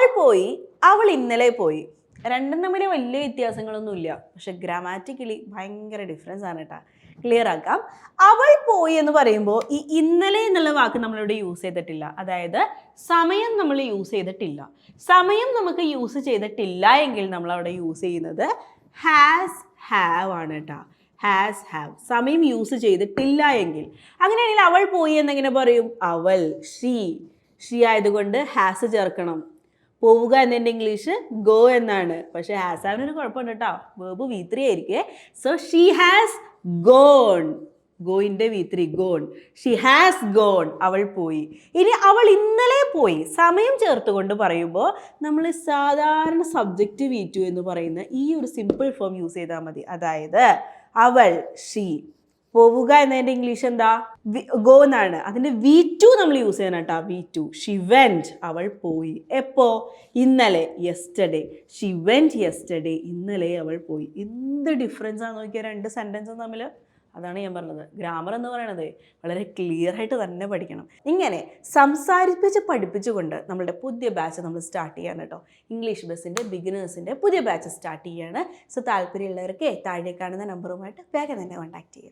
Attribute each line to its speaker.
Speaker 1: അവൾ പോയി, അവൾ ഇന്നലെ പോയി. രണ്ടും തമ്മിൽ വലിയ വ്യത്യാസങ്ങളൊന്നുമില്ല, പക്ഷെ ഗ്രാമാറ്റിക്കലി ഭയങ്കര ഡിഫറൻസ് ആണ് കേട്ടോ. ക്ലിയർ ആക്കാം. അവൾ പോയി എന്ന് പറയുമ്പോൾ ഈ ഇന്നലെ എന്നുള്ള വാക്ക് നമ്മളിവിടെ യൂസ് ചെയ്തിട്ടില്ല, അതായത് സമയം നമ്മൾ യൂസ് ചെയ്തിട്ടില്ല. സമയം നമുക്ക് യൂസ് ചെയ്തിട്ടില്ല എങ്കിൽ നമ്മൾ അവിടെ യൂസ് ചെയ്യുന്നത് ഹാസ് ഹാവ് ആണ് കേട്ടോ. Has have. സമയം യൂസ് ചെയ്തിട്ടില്ല എങ്കിൽ അങ്ങനെയാണെങ്കിൽ അവൾ പോയി എന്നെങ്ങനെ പറയും? അവൾ, ഷീ ആയതുകൊണ്ട് ഹാസ് ചേർക്കണം. പോവുക എന്നതിൻ്റെ ഇംഗ്ലീഷ് ഗോ എന്നാണ്, പക്ഷെ ഹാസ് ഹാവിനൊരു കുഴപ്പമുണ്ട് കേട്ടോ, വേർബ് V3 ആയിരിക്കേ. സോ ഷീ ഹാസ് ഗോൺ, ഗോയിൻ്റെ V3 gone. She has gone, അവൾ പോയി. ഇനി അവൾ ഇന്നലെ പോയി, സമയം ചേർത്തുകൊണ്ട് പറയുമ്പോൾ നമ്മൾ സാധാരണ സബ്ജക്റ്റ് V2 എന്ന് പറയുന്ന ഈ ഒരു സിമ്പിൾ ഫോം യൂസ് ചെയ്താൽ മതി. അതായത് അവൾ, ഷീ. പോവുക എന്നതിൻ്റെ ഇംഗ്ലീഷ് എന്താ? ഗോ എന്നാണ്. അതിൻ്റെ V2 നമ്മൾ യൂസ് ചെയ്യണം കേട്ടോ, V2. ഷി വെൻറ്റ്, അവൾ പോയി. എപ്പോ? ഇന്നലെ, യെസ്റ്റർഡേ. ഷി വെൻറ്റ് യെസ്റ്റർഡേ, ഇന്നലെ അവൾ പോയി. എന്ത് ഡിഫറൻസ് ആണെന്ന് നോക്കിയാൽ രണ്ട് സെൻറ്റൻസും തമ്മിൽ. അതാണ് ഞാൻ പറഞ്ഞത്, ഗ്രാമർ എന്ന് പറയണത് വളരെ ക്ലിയർ ആയിട്ട് തന്നെ പഠിക്കണം. ഇങ്ങനെ സംസാരിപ്പിച്ച് പഠിപ്പിച്ചുകൊണ്ട് നമ്മളുടെ പുതിയ ബാച്ച് നമ്മൾ സ്റ്റാർട്ട് ചെയ്യാണ് കേട്ടോ. ഇംഗ്ലീഷ് ബസ്സിൻ്റെ ബിഗിനേഴ്സിൻ്റെ പുതിയ ബാച്ച് സ്റ്റാർട്ട് ചെയ്യാണ്. സോ താല്പര്യമുള്ളവർക്ക് താഴെ കാണുന്ന നമ്പറുമായിട്ട് വേഗം തന്നെ കോൺടാക്ട് ചെയ്യുക.